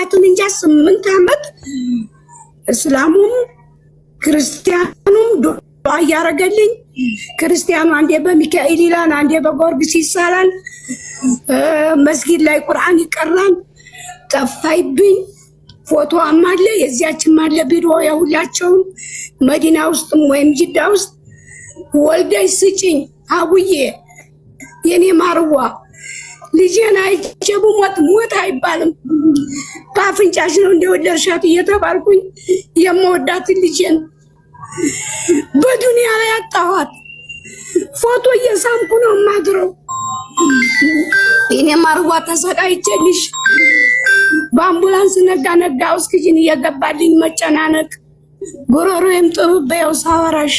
ያላትን እንጃ 8 ዓመት እስላሙም ክርስቲያኑም ዱዓ ያረገልኝ ክርስቲያኑ አንዴ በሚካኤል ይላል አንዴ በጊዮርጊስ ይሳላል መስጊድ ላይ ቁርአን ይቀራል ጠፋይብኝ ፎቶዋም አለ የዚያችም አለ ቪዲዮ ያሁላቸው መዲና ውስጥም ወይም ጅዳ ውስጥ ወልደይ ስጪኝ አቡዬ የኔ ማርዋ ልጄን አይቼ ሞት አይባልም በአፍንጫሽ ነው እንደወለድሻት እየተባልኩኝ የምወዳት ልጄን በዱንያ ላይ አጣኋት ፎቶ እየሳምኩ ነው ማድረው የኔ ማርዋ ተሰቃይቼልሽ በአምቡላንስ ነጋ ኦክሲጅን እየገባልኝ መጨናነቅ ጉሮሮዬም ጥብቤው ሳወራሽ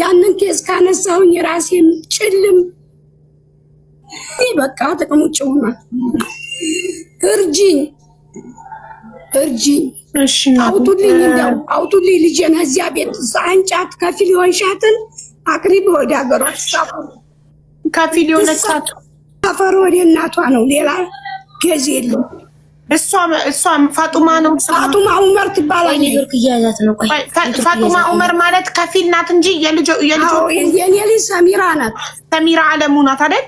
ያንን ኬስ ካነሳሁኝ ራሴም ጭልም በቃ ጥቅም ውጭ ሆኗል እርጂኝ እሺ አውጡልኝ ልጄን እዚያ ቤት አንጫት ከፊል ይሆንሻትን አቅሪብ ወደ ሀገሯ ከፊል የሆነቻት ሰፈር ወደ እናቷ ነው ሌላ ኬዝ የለም እሷ ፋጡማ ነው ፋጡማ ዑመር ትባላለች ፋጡማ ዑመር ማለት ከፊል ናት እንጂ የልጅ የኔ ልጅ ሰሚራ ናት ሰሚራ አለሙ ናት አይደል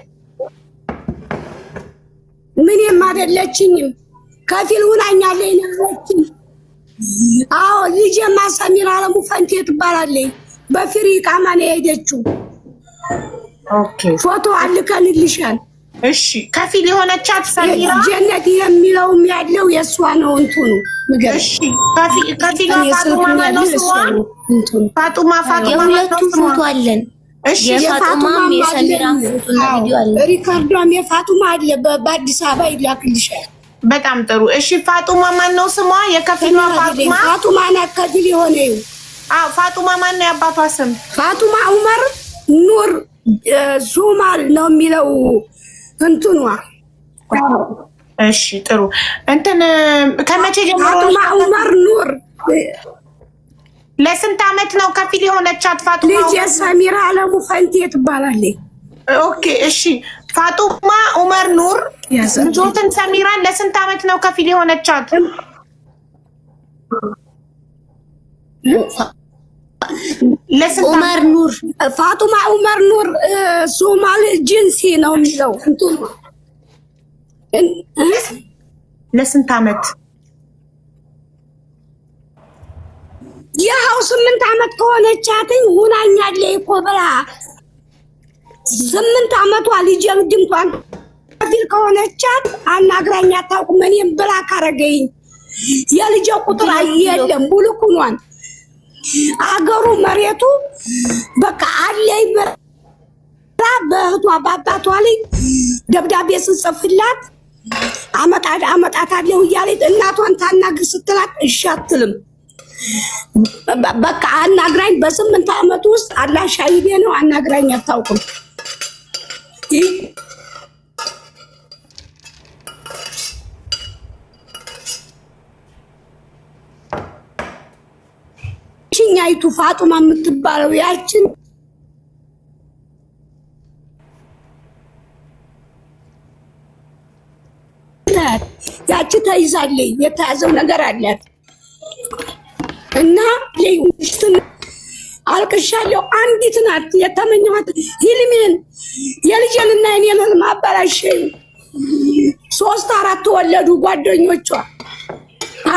ምንም አይደለችኝም ከፊል ሆናኛለች ነውልኝ አዎ ልጄማ ሰሚራ አለሙ ፈንቴ ትባላለች በፍሪ ቃማ ነው የሄደችው ኦኬ ፎቶ አልከልልሻል እሺ ከፊል የሆነቻት ሰሚራ ጀነት የሚለውም ያለው የሷ ነው እንትኑ እሺ ከፊል ፋጡማ ነው ስሟ ፋጡማ የሁለቱም ፎቶ አለን እሺ የፋጡማም የሰሚራም ፎቶና ቪዲዮ አለ ሪካርዷም የፋጡማ አለ በአዲስ አበባ ይላክልሻል በጣም ጥሩ እሺ ፋጡማ ማን ነው ስሟ የከፊሏ ፋጡማ ናት ከፊል የሆነው አዎ ፋጡማ ማን ነው ያባቷ ስም ፋጡማ ዑመር ኑር ሱማል ነው የሚለው እንትኗ እሺ ጥሩ እንትን ከመቼ ጀምሮ ፋጡማ ዑመር ኑር ለስንት ዓመት ነው ከፊል የሆነቻት ፋጡማ ልጅ ሰሚራ አለሙ ፈንቴ ትባላለች ኦኬ እሺ ፋጡማ ዑመር ኑር ልጆትን ሰሚራን ለስንት ዓመት ነው ከፊል የሆነቻት ዑመር ኑር ፋጡማ ዑመር ኑር ሶማሌ ጂንሲ ነው የሚለው እንትኑ ለስንት ዓመት ያው 8 ዓመት ከሆነቻትኝ ሁናኛለች እኮ ብላ 8 ዓመቷ ልጅ ድንኳን ከፊል ከሆነቻት አናግራኝ አታውቅም እኔም ብላ ካረገኝ የልጅ ቁጥር የለም ቡልኩኗን አገሩ መሬቱ በቃ አለይ በእህቷ በአባቷ ላይ ደብዳቤ ስጽፍላት አመጣታለሁ እያለች እናቷን ታናግር ስትላት እሺ አትልም በቃ አናግራኝ በ8 ዓመት ውስጥ አላህ ሻሂዴ ነው አናግራኝ አታውቅም ሽኛይቱ ፋጡማ የምትባለው ያችን ያቺ ተይዛለች የተያዘው ነገር አላት እና ለይውስትን አልቅሻለሁ አንዲት ናት የተመኘኋት ህልሜን የልጄንና የኔን ህልም አበላሸኝ 3 4 ወለዱ ጓደኞቿ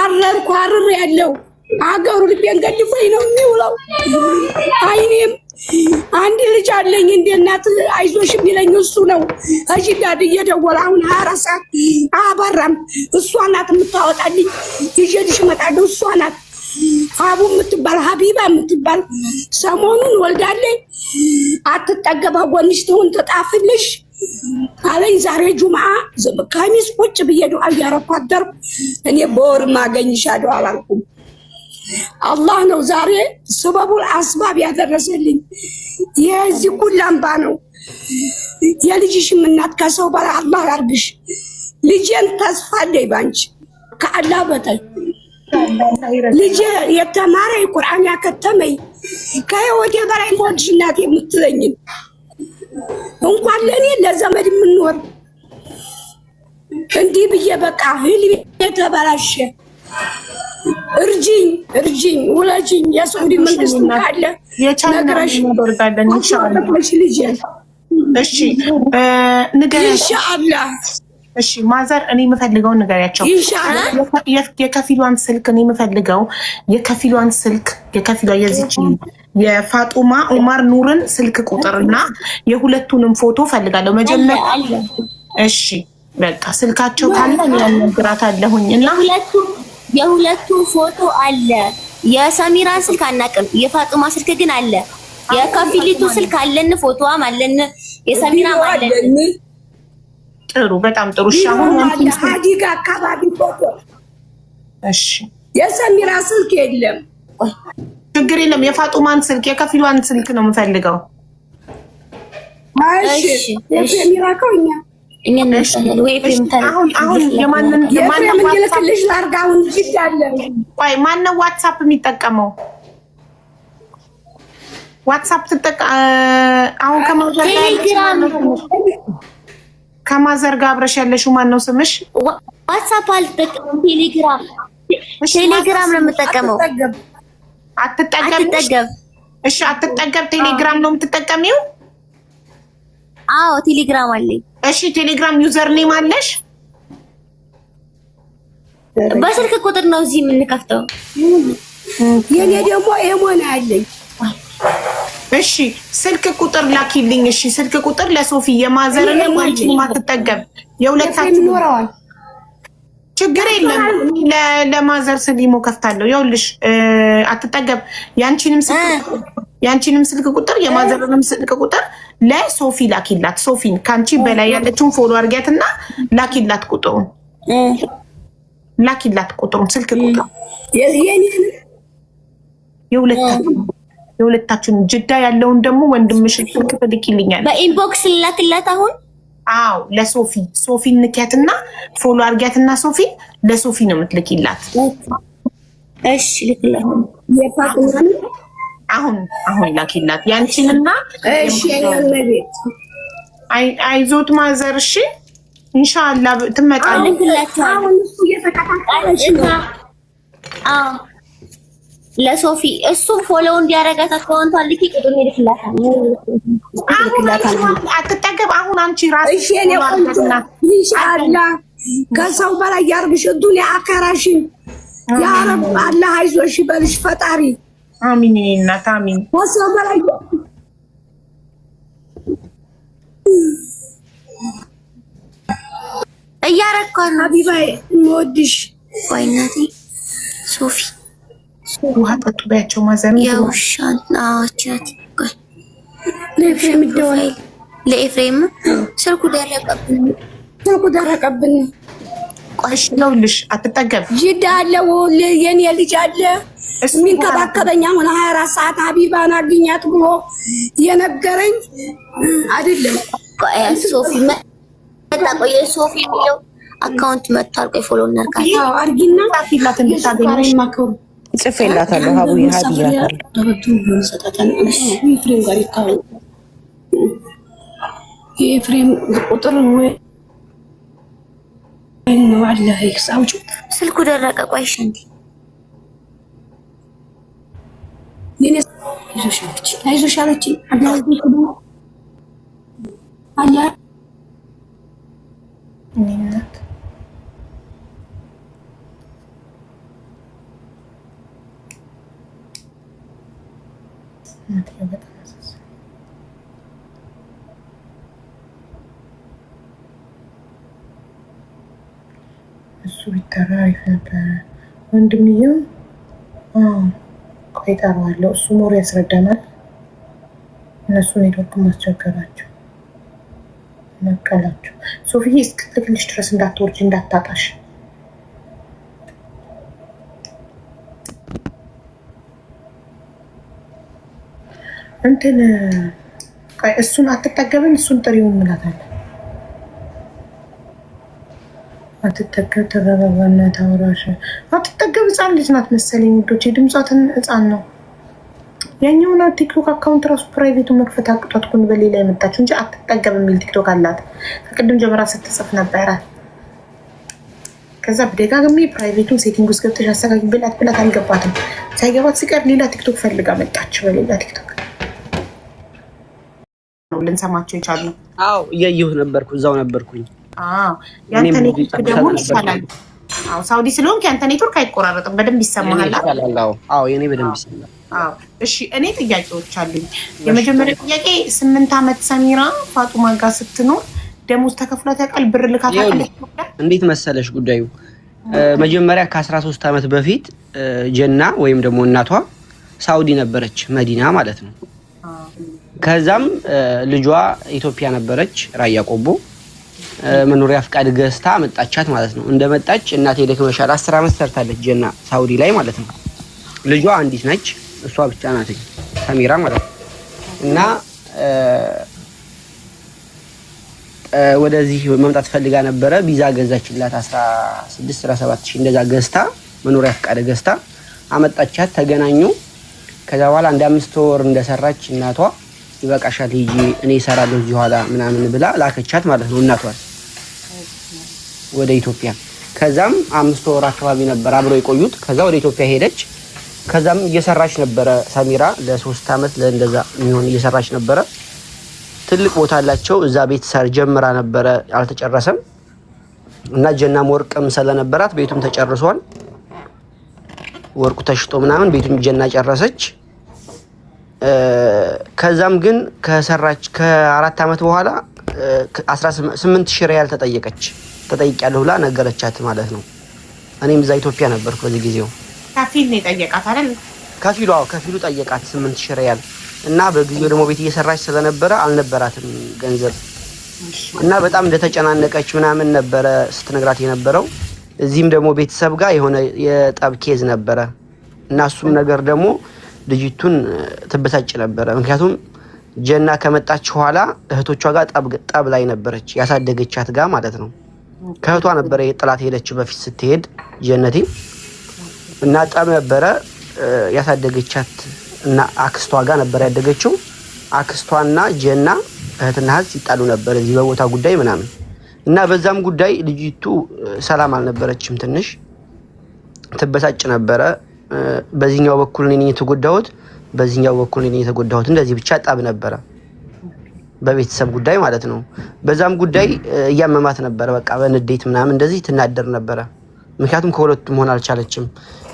አረር ያለው አገሩ ልቤን ገድፎኝ ነው የሚውለው አይኔም አንድ ልጅ አለኝ እንደ እናት አይዞሽ ቢለኝ እሱ ነው አጅዳድ እየደወለ አሁን 24 ሰዓት አባራም እሷ ናት የምታወጣልኝ ይዤልሽ እመጣለሁ እሷ ናት አቡ የምትባል ሀቢባ የምትባል ሰሞኑን ወልዳለኝ አትጠገባ ጎንሽ ትሁን ተጣፍልሽ አለኝ ዛሬ ጁምዓ ከሚስ ቁጭ ብዬ ዱዓ እያረኩ አደርኩ እኔ በወር ማገኝሻለሁ አላልኩም አላህ ነው ዛሬ ሰበቡል አስባብ ያደረሰልኝ የዚህ ኩላምባ ነው የልጅሽ እናት ከሰው በላይ አላህ ያርግሽ ልጄን ተስፋ አለኝ ባንቺ ከአላህ በታይ ልጄ የተማረ ቁርአን ያከተመኝ ከህይወቴ በላይ ሞድሽ እናት የምትለኝ እንኳን ለኔ ለዘመድ የምንኖር እንዲህ ብዬ በቃ ህልሜ የተበላሸ እርጅኝ ውለጅኝ የሳውዲ መንግስት ካለ ነግረሽ እናደርጋለን ኢንሻአላህ። ልጅ እሺ ንገረኝ ኢንሻአላህ። እሺ ማዘር እኔ የምፈልገውን ንገሪያቸው። የከፊሏን ስልክ እኔ የምፈልገው የከፊሏን ስልክ የከፊሏ የዚች የፋጡማ ኡመር ኑርን ስልክ ቁጥርና የሁለቱንም ፎቶ ፈልጋለሁ መጀመሪያ። እሺ በቃ ስልካቸው ካለ እኔ ያነግራታለሁኝ እና የሁለቱ ፎቶ አለ። የሰሚራን ስልክ አናውቅም፣ የፋጡማ ስልክ ግን አለ። የከፊሊቱ ስልክ አለን፣ ፎቶዋም አለን፣ የሰሚራም አለን። ጥሩ በጣም ጥሩ። እሺ አሁን አዲጋ አካባቢ ፎቶ። እሺ የሰሚራ ስልክ የለም፣ ችግር የለም። የፋጡማን ስልክ የከፊሏን ስልክ ነው የምፈልገው። እሺ የሰሚራ ከኛ እኛ ነን ወይ አሁን የማንን ልክልሽ ላርጋውን ይችላል። ቆይ ማነው ዋትስአፕ የሚጠቀመው? ዋትስአፕ ትጠቀ አሁን ከማዘር ጋር አብረሽ ያለሽው ማን ነው ስምሽ? ዋትስአፕ አልጠቀምም፣ ቴሌግራም ነው የምጠቀመው። አትጠገብ? እሺ አትጠገብ፣ ቴሌግራም ነው የምትጠቀሚው? አዎ ቴሌግራም አለኝ። እሺ ቴሌግራም ዩዘር ኔም አለሽ? በስልክ ቁጥር ነው እዚህ የምንከፍተው። የኔ ደግሞ ኤሞን አለኝ። እሺ ስልክ ቁጥር ላኪልኝ። እሺ ስልክ ቁጥር ለሶፊ የማዘር ነው ወንቺን ማትጠገብ የሁለታችሁ ይኖረዋል። ችግር የለም። ለማዘር ስሊሞ ከፍታለሁ። ይኸውልሽ አትጠገብ። ያንቺንም ስልክ ቁጥር የማዘርንም ስልክ ቁጥር ለሶፊ ላኪላት። ሶፊን ካንቺ በላይ ያለችውን ፎሎ አድርጊያትና ላኪላት ቁጥሩን ስልክ ቁጥር የሁለታችሁን ጅዳ ያለውን ደግሞ ወንድምሽ ስልክ ትልኪልኛል። በኢንቦክስ ላክላት አሁን። አዎ ሶፊን ንኪያትና ፎሎ አድርጊያትና ሶፊን ለሶፊ ነው የምትልኪላት። እሺ ልክላት አሁን ላኪላት ያንቺንና። እሺ አይዞት ማዘር። እሺ ኢንሻአላህ ትመጣለች። አሁን እሱ እየተከታተለሽ ነው። አዎ ለሶፊ እሱም ፎሎ እንዲያረጋት አካውንቷን ልኪ ቁጥሩን ይልክላታል። አትጠገብ። አሁን አንቺ ራስሽ እሺ እኔ ቆንጆ ኢንሻአላህ ከሰው በላይ ያርግሽ፣ ዱንያ አከራሽን ያ ረብ አላህ አይዞሽ በልሽ ፈጣሪ። አሚን እናት አሚን። ከሰው በላይ እያረኳት ነው። ሀቢባዬ እንወድሽ። ቆይ እናቴ ሶፊ ውሃ ጠጡ በያቸው ማዘር። የውሻን አዋቻት ቆይ ለኤፍሬም ይደወል። ለኤፍሬም ስልኩ ደረቀብን። ቆይ ይኸውልሽ አትጠገብ። ጅዳ አለ የኔ ልጅ አለ የሚንከባከበኝ አሁን 24 ሰዓት ሀቢባን አግኛት ብሎ የነገረኝ አይደለም። ቆይ ሶፊ መጣ። ቆይ ሶፊ የሚለው አካውንት መጥቷል። ቆይ ፎሎ እናርጋት። አዎ አርጊና ጻፊላት እንድታገኝሽ ማከሩ ጽፌላታለሁ። ሀቡዬ ሀዲያታለሁ። ኤፍሬም ጋር ይታወ የኤፍሬም ቁጥር ወይ ነው አለ ይሳውጭ ስልኩ ደረቀ። ቆይ ሸንዲ የኔ አይዞሽ አለች አለ እናት እሱ ቢጠራ አሪፍ ነበረ ወንድምየው። ቆይ እጠራዋለሁ። እሱ ሞር ያስረዳናል። እነሱ ኔትወርክ ማስቸገራቸው ነቀላቸው። ሶፊዬ እስክትልክልሽ ድረስ እንዳትወርጂ እንዳታጣሽ። እንትን እሱን አትጠገብም። እሱን ጥሪውን እንላታለን። አትጠገብ ተረጋጋና ታወራሽ። አትጠገብ ህፃን ልጅ ናት መሰለኝ ውዶች። የድምጿትን ህፃን ነው። ያኛውን ቲክቶክ አካውንት ራሱ ፕራይቬቱ መክፈት አቅቷት ኩን በሌላ የመጣችው እንጂ አትጠገብ የሚል ቲክቶክ አላት። ከቅድም ጀምራ ስትጽፍ ነበረ። ከዛ በደጋግሜ ፕራይቬቱን ሴቲንግ ውስጥ ገብተሽ አስተካክል ብላት አልገባትም። ሳይገባት ሲቀር ሌላ ቲክቶክ ፈልጋ መጣች። በሌላ ቲክቶክ ነው ልንሰማቸው የቻሉ። አዎ እያየሁ ነበርኩ፣ እዛው ነበርኩኝ። ያንተ ኔትወርክ ደግሞ ይሻላል። ሳውዲ ስለሆንክ ያንተ ኔትወርክ አይቆራረጥም፣ በደንብ ይሰማሃል። አዎ የኔ በደንብ ይሰማል። እሺ እኔ ጥያቄዎች አሉኝ። የመጀመሪያ ጥያቄ 8 ዓመት ሰሚራ ፋጡማ ጋር ስትኖር ደሞዝ ተከፍሏት ያውቃል? ብር ልካ ታውቃለች? እንዴት መሰለሽ ጉዳዩ መጀመሪያ ከ13 ዓመት በፊት ጀና ወይም ደግሞ እናቷ ሳውዲ ነበረች፣ መዲና ማለት ነው። ከዛም ልጇ ኢትዮጵያ ነበረች፣ ራያ ቆቦ መኖሪያ ፍቃድ ገዝታ መጣቻት ማለት ነው። እንደመጣች እናቴ ደክመሻል፣ 10 ዓመት ሰርታለች ጀና ሳውዲ ላይ ማለት ነው። ልጇ አንዲት ነች፣ እሷ ብቻ ናት ሰሚራ ማለት ነው። እና ወደዚህ መምጣት ፈልጋ ነበረ። ቪዛ ገዛችላት 16-17 ሺህ እንደዛ ገዝታ መኖሪያ ፍቃድ ገዝታ አመጣቻት። ተገናኙ። ከዛ በኋላ እንደ 5 ወር እንደሰራች እናቷ ይበቃሻል ሂጂ እኔ እሰራለሁ እዚህ ኋላ ምናምን ብላ ላከቻት ማለት ነው እናቷን ወደ ኢትዮጵያ። ከዛም 5 ወር አካባቢ ነበር አብረው የቆዩት። ከዛ ወደ ኢትዮጵያ ሄደች። ከዛም እየሰራች ነበረ ሰሚራ ለ3 ዓመት ለእንደዛ የሚሆን እየሰራች ነበረ። ትልቅ ቦታ አላቸው እዛ ቤት ሰር ጀምራ ነበረ፣ አልተጨረሰም። እና ጀናም ወርቅም ስለነበራት ቤቱም ተጨርሷል። ወርቁ ተሽጦ ምናምን ቤቱን ጀና ጨረሰች። ከዛም ግን ከሰራች ከ4 ዓመት በኋላ 18,000 ሪያል ተጠይቂያለሁ ብላ ነገረቻት ማለት ነው። እኔም እዛ ኢትዮጵያ ነበርኩ በዚህ ጊዜው። ከፊል ነው ጠየቃት አይደል? ከፊሉ ጠየቃት 8,000 ሪያል። እና በጊዜው ደግሞ ቤት እየሰራች ስለነበረ አልነበራትም ገንዘብ እና በጣም እንደተጨናነቀች ምናምን ነበረ ስትነግራት የነበረው። እዚህም ደግሞ ቤተሰብ ጋር የሆነ የጠብ ኬዝ ነበረ እና እሱም ነገር ደግሞ ልጅቱን ትበሳጭ ነበረ። ምክንያቱም ጀና ከመጣች በኋላ እህቶቿ ጋር ጠብ ላይ ነበረች፣ ያሳደገቻት ጋር ማለት ነው። ከእህቷ ነበረ የጥላት ሄደችው በፊት ስትሄድ ጀነቴ እና ጠብ ነበረ። ያሳደገቻት እና አክስቷ ጋር ነበር ያደገችው። አክስቷና ጀና እህትና እህት ሲጣሉ ነበር እዚህ በቦታ ጉዳይ ምናምን እና በዛም ጉዳይ ልጅቱ ሰላም አልነበረችም። ትንሽ ትበሳጭ ነበረ። በዚህኛው በኩል እኔ የተጎዳሁት፣ በዚህኛው በኩል እኔ የተጎዳሁት፣ እንደዚህ ብቻ ጠብ ነበረ በቤተሰብ ጉዳይ ማለት ነው። በዛም ጉዳይ እያመማት ነበረ። በቃ በንዴት ምናምን እንደዚህ ትናደር ነበረ። ምክንያቱም ከሁለቱም ሆነ አልቻለችም።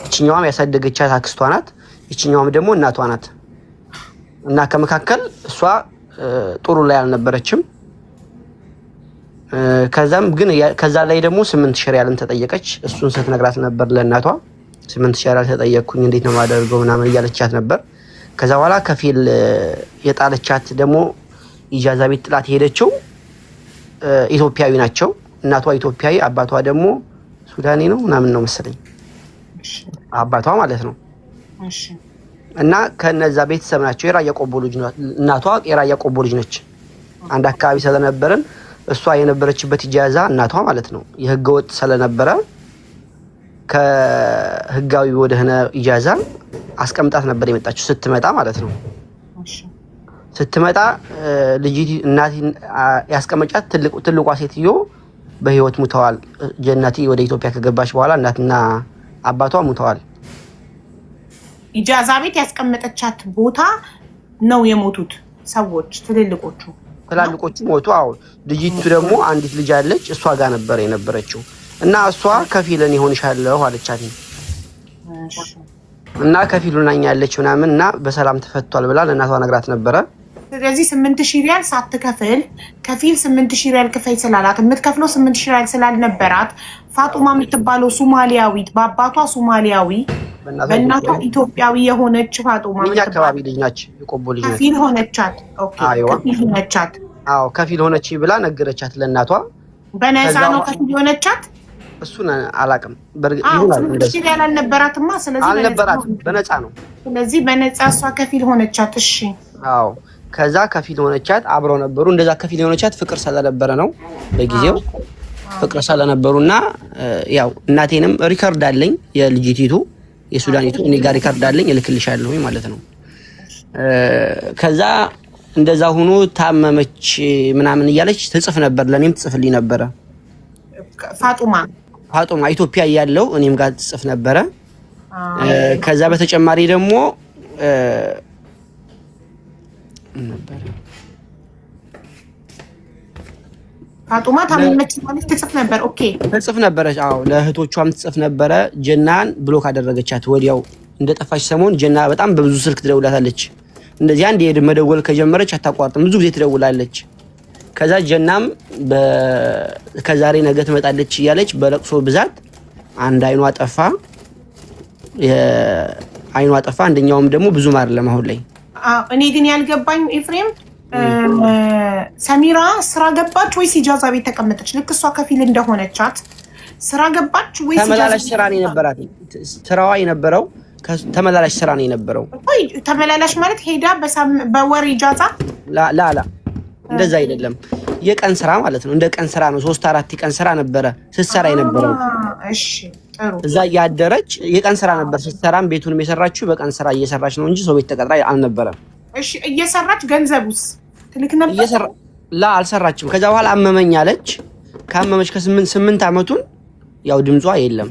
እቺኛዋም ያሳደገቻት አክስቷ ናት፣ እቺኛዋም ደግሞ እናቷ ናት። እና ከመካከል እሷ ጥሩ ላይ አልነበረችም። ከዛም ግን ከዛ ላይ ደግሞ 8,000 ሪያልን ተጠየቀች። እሱን ስትነግራት ነበር ለእናቷ 8,000 ሪያል ተጠየቅኩኝ እንዴት ነው ማደርገው ምናምን እያለቻት ነበር። ከዛ በኋላ ከፊል የጣለቻት ደግሞ ኢጃዛ ቤት ጥላት ሄደችው ኢትዮጵያዊ ናቸው። እናቷ ኢትዮጵያዊ፣ አባቷ ደግሞ ሱዳኔ ነው ምናምን ነው መሰለኝ አባቷ ማለት ነው። እና ከነዛ ቤተሰብ ናቸው። የራያ ቆቦ ልጅ ነው እናቷ፣ የራያ ቆቦ ልጅ ነች። አንድ አካባቢ ስለነበረን እሷ የነበረችበት ኢጃዛ እናቷ ማለት ነው የህገወጥ ስለነበረ ከህጋዊ ወደሆነ ኢጃዛ አስቀምጣት ነበር የመጣችው ስትመጣ ማለት ነው። ስትመጣ ልጅ እናት ያስቀመጫት ትልቋ ሴትዮ በህይወት ሙተዋል። ጀናቲ ወደ ኢትዮጵያ ከገባች በኋላ እናትና አባቷ ሙተዋል። ኢጃዛ ቤት ያስቀመጠቻት ቦታ ነው የሞቱት ሰዎች። ትላልቆቹ ሞቱ። አዎ ልጅቱ ደግሞ አንዲት ልጅ አለች፣ እሷ ጋር ነበር የነበረችው እና እሷ ከፊልን ይሆንሻለሁ አለቻት እና ከፊሉን አኛለች ምናምን እና በሰላም ተፈቷል ብላ ለእናቷ ነግራት ነበረ። ስለዚህ 8,000 ሪያል ሳትከፍል ከፊል 8,000 ሪያል ክፈይ ስላላት የምትከፍለው 8,000 ሪያል ስላልነበራት ፋጡማ የምትባለው ሶማሊያዊት በአባቷ ሶማሊያዊ በእናቷ ኢትዮጵያዊ የሆነች ፋጡማ አካባቢ ልጅ ናች፣ የቆቦ ልጅ ናት። ከፊል ሆነቻት። ኦኬ ከፊል ሆነቻት። አዎ ከፊል ሆነች ብላ ነገረቻት ለእናቷ። በነፃ ነው ከፊል ሆነቻት። እሱን አላውቅም። በርግጥ ይሁን እንደዚህ ሪያል አልነበራትም። ስለዚህ አልነበራትም፣ በነፃ ነው። ስለዚህ በነፃ እሷ ከፊል ሆነቻት። እሺ አዎ ከዛ ከፊል ሆነቻት፣ አብረው ነበሩ። እንደዛ ከፊል ሆነቻት ፍቅር ስለነበረ ነው በጊዜው ፍቅር ስለነበሩና ያው እናቴንም ሪከርድ አለኝ የልጅቲቱ የሱዳኒቱ እኔ ጋር ሪከርድ አለኝ እልክልሻለሁ ማለት ነው። ከዛ እንደዛ ሆኖ ታመመች ምናምን እያለች ትጽፍ ነበር፣ ለኔም ትጽፍልኝ ነበረ ፋጡማ። ፋጡማ ኢትዮጵያ ያለው እኔም ጋር ትጽፍ ነበረ። ከዛ በተጨማሪ ደግሞ ነበር ፋጡማ ታመመች ማለት ትጽፍ ነበር። ኦኬ ትጽፍ ነበረች። አዎ ለእህቶቿም ትጽፍ ነበረ። ጀናን ብሎክ አደረገቻት ወዲያው እንደጠፋች ሰሞን። ጀና በጣም በብዙ ስልክ ትደውላታለች። እንደዚህ አንድ መደወል ከጀመረች አታቋርጥም፣ ብዙ ጊዜ ትደውላለች። ከዛ ጀናም ከዛሬ ነገ ትመጣለች እያለች በለቅሶ ብዛት አንድ አይኗ ጠፋ፣ አንደኛውም ደግሞ ብዙም አይደለም አሁን ላይ። እኔ ግን ያልገባኝ ኤፍሬም ሰሚራ ስራ ገባች ወይስ ኢጃዛ ቤት ተቀመጠች? ልክ እሷ ከፊል እንደሆነቻት ስራ ገባች ወይስ ተመላላሽ ስራ ነው የነበራት? ስራዋ የነበረው ተመላላሽ ስራ ነው የነበረው። ተመላላሽ ማለት ሄዳ በወር ኢጃዛ? ላ እንደዛ አይደለም፣ የቀን ስራ ማለት ነው። እንደ ቀን ስራ ነው። 3-4 የቀን ስራ ነበረ ስትሰራ የነበረው። እሺ ጥሩ። እዛ ያደረች የቀን ስራ ነበር ስትሰራም፣ ቤቱንም የሰራችው በቀን ስራ እየሰራች ነው እንጂ ሰው ቤት ተቀጥራ አልነበረም። እሺ እየሰራች ገንዘቡስ ትልክ ነበር? አልሰራችም። ከዛ በኋላ አመመኝ አለች። ካመመች ከ8 አመቱን ያው ድምጿ የለም።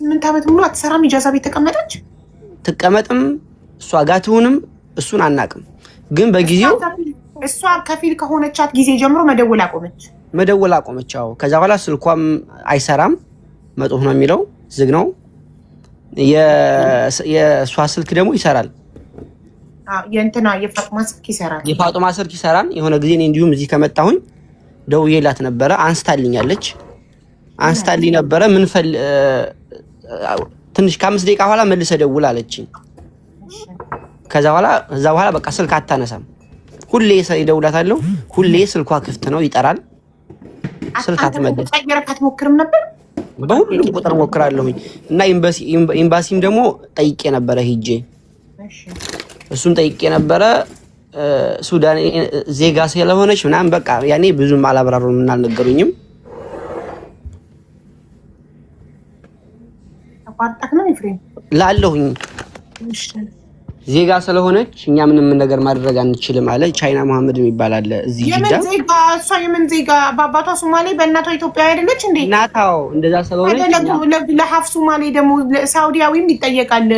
8 አመት ሙሉ አትሰራም፣ ኢጃዛ ቤት ተቀመጠች። ትቀመጥም እሷ ጋር ትሁንም እሱን አናቅም። ግን በጊዜው እሷ ከፊል ከሆነቻት ጊዜ ጀምሮ መደወል አቆመች። አዎ ከዛ በኋላ ስልኳም አይሰራም፣ መጥፎ ነው የሚለው፣ ዝግ ነው። የእሷ ስልክ ደግሞ ይሰራል። የፋጡማ ስልክ ይሰራል። የሆነ ጊዜ እኔ እንዲሁም እዚህ ከመጣሁኝ ደውዬላት ነበረ። አንስታልኝ ነበረ። ትንሽ ከ5 ደቂቃ በኋላ መልሰ ደውል አለችኝ። ከዛ በኋላ በቃ ስልክ አታነሳም። ሁሌ ይደውላታለሁ። ሁሌ ስልኳ ክፍት ነው፣ ይጠራል። ስልክ አትመልስ። አትሞክርም ነበር? በሁሉም ቁጥር ሞክራለሁኝ እና ኤምባሲም ደግሞ ጠይቄ ነበረ ሂጄ እሱን ጠይቄ ነበረ። ሱዳን ዜጋ ስለሆነች ምናምን በቃ ያኔ ብዙም አላብራሩም እና አልነገሩኝም። ተቋርጠክ ነው ኤፍሬም ላለሁኝ ዜጋ ስለሆነች እኛ ምንም ነገር ማድረግ አንችልም አለ። ቻይና መሐመድ የሚባል አለ እዚህ ጅዳ። የምን ዜጋ? እሷ የምን ዜጋ? በአባቷ ሶማሌ በእናቷ ኢትዮጵያ አይደለች እንዴ? ናታው እንደዛ ስለሆነች ለሀፍ ሶማሌ ደግሞ ሳውዲያዊም ይጠየቃል።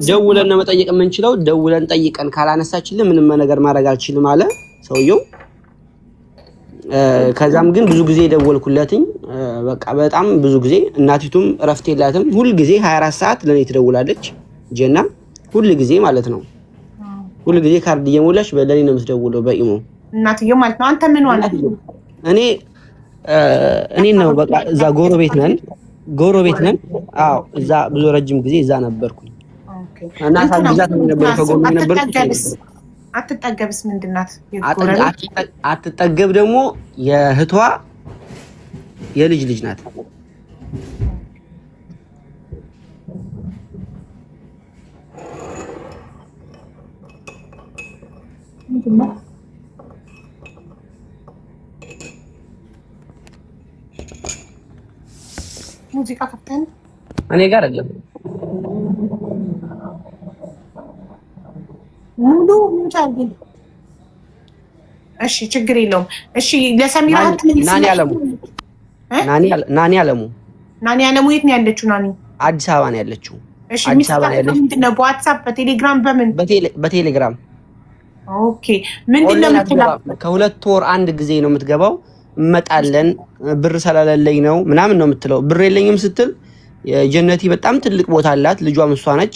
ደውለን ነው መጠየቅ የምንችለው። ደውለን ጠይቀን ካላነሳችልን ምንም ነገር ማድረግ አልችልም አለ ሰውየው። ከዛም ግን ብዙ ጊዜ ደወልኩለትኝ። በቃ በጣም ብዙ ጊዜ። እናቲቱም እረፍት የላትም። ሁል ጊዜ 24 ሰዓት ለኔ ትደውላለች ጀና፣ ሁል ጊዜ ማለት ነው። ሁል ጊዜ ካርድ እየሞላች ለኔ ነው የምትደውለው በኢሞ። እናትየው ማለት ነው። አንተ ምን ዋና? እኔ ነው በቃ እዛ ጎረቤት ነን። አዎ እዛ ብዙ ረጅም ጊዜ እዛ ነበርኩኝ። እና ታግዛት ነበር ከጎን ነበርኩ። አትጠገብስ ምንድናት? አትጠገብ ደግሞ የእህቷ የልጅ ናት። ሙዚቃ ከፍተን እኔ ጋር አይደለም ሙሉ ምንቻል። እሺ ችግር የለውም። እሺ ለሰሚራ ናኒ አለሙ የት ነው ያለችው? ናኒ አዲስ አበባ ነው ያለችው። እሺ አዲስ አበባ ነው ያለችው። ምንድነው በዋትስአፕ በቴሌግራም በምን? በቴሌግራም። ኦኬ ምንድነው የምትለው? ከ2 ወር አንድ ጊዜ ነው የምትገባው። እመጣለን ብር ስለሌለኝ ነው ምናምን ነው የምትለው። ብር የለኝም ስትል ጀነቲ በጣም ትልቅ ቦታ አላት፣ ልጇም እሷ ነች።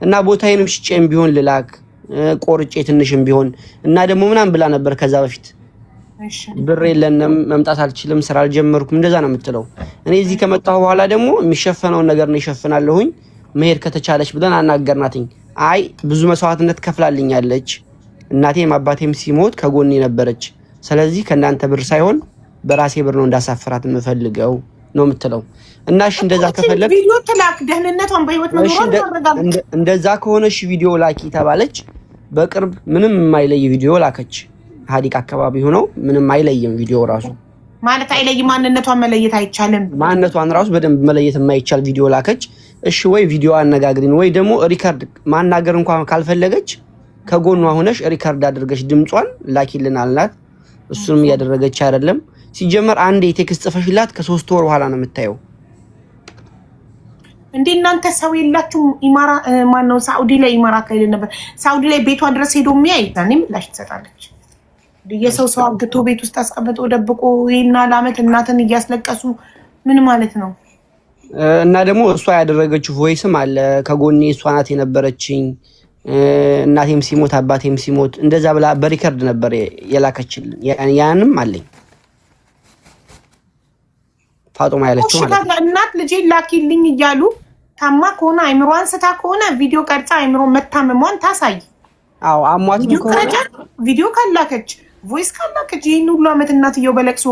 እና ቦታዬንም ሽጬም ቢሆን ልላክ ቆርጬ ትንሽም ቢሆን እና ደግሞ ምናምን ብላ ነበር ከዛ በፊት። ብር የለንም መምጣት አልችልም ስራ አልጀመርኩም እንደዛ ነው የምትለው። እኔ እዚህ ከመጣሁ በኋላ ደግሞ የሚሸፈነውን ነገር ነው ይሸፍናለሁኝ። መሄድ ከተቻለች ብለን አናገርናትኝ። አይ ብዙ መስዋዕትነት ከፍላልኛለች፣ እናቴም አባቴም ሲሞት ከጎኔ ነበረች። ስለዚህ ከእናንተ ብር ሳይሆን በራሴ ብር ነው እንዳሳፍራት የምፈልገው ነው የምትለው። እና እሺ እንደዛ ከፈለግ ቪዲዮ ተላክ፣ ደህንነቷን በህይወት መኖሯን ታረጋግጥ። እንደዛ ከሆነ እሺ ቪዲዮ ላኪ ተባለች። በቅርብ ምንም የማይለይ ቪዲዮ ላከች። ሀዲቅ አካባቢ ሆኖ ምንም አይለይም ቪዲዮ ራሱ ማለት አይለይም። ማንነቷን መለየት አይቻልም። ማንነቷን ራሱ በደንብ መለየት የማይቻል ቪዲዮ ላከች። እሺ ወይ ቪዲዮ አነጋግሪን ወይ ደግሞ ሪከርድ ማናገር እንኳን ካልፈለገች ከጎኗ ሆነሽ ሪከርድ አድርገሽ ድምጿን ላኪልን አልናት። እሱንም እያደረገች አይደለም። ሲጀመር አንዴ ቴክስት ጽፈሽላት ከ3 ወር በኋላ ነው የምታየው። እንዴ እናንተ ሰው የላችሁም? ማን ነው ሳውዲ ላይ ኢማራት ላይ ነበር። ሳውዲ ላይ ቤቷ ድረስ ሄዶ የሚያይ እኔ ምላሽ ትሰጣለች። የሰው አግቶ ቤት ውስጥ አስቀምጦ ደብቆ ይሄና ለአመት እናትን እያስለቀሱ ምን ማለት ነው? እና ደግሞ እሷ ያደረገችው ቮይስም አለ ከጎኔ እሷ ናት የነበረችኝ እናቴም ሲሞት አባቴም ሲሞት እንደዛ ብላ በሪከርድ ነበር የላከችልን። ያንም አለኝ ፋጡማ ያለችው ማለት ነው። እናት ልጄ ላኪልኝ እያሉ ታማ ከሆነ አይምሮዋን ስታ ከሆነ ቪዲዮ ቀርጻ አይምሮ መታመሟን ታሳይ። አዎ አሟት ቪዲዮ ካላከች ቮይስ ካላከች ይሄን ሁሉ አመት እናትየው በለቅሶ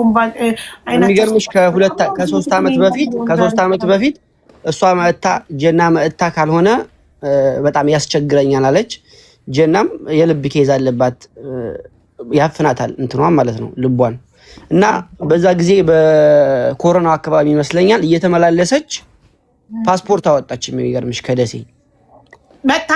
የሚገርምሽ ከ3 አመት በፊት እሷ መጣ ጀና መጣ ካልሆነ በጣም ያስቸግረኛል አለች። ጀናም የልብ ኬዝ አለባት ያፍናታል እንትኗን ማለት ነው ልቧን። እና በዛ ጊዜ በኮሮና አካባቢ ይመስለኛል እየተመላለሰች ፓስፖርት አወጣች። የሚገርምሽ ከደሴ መጣ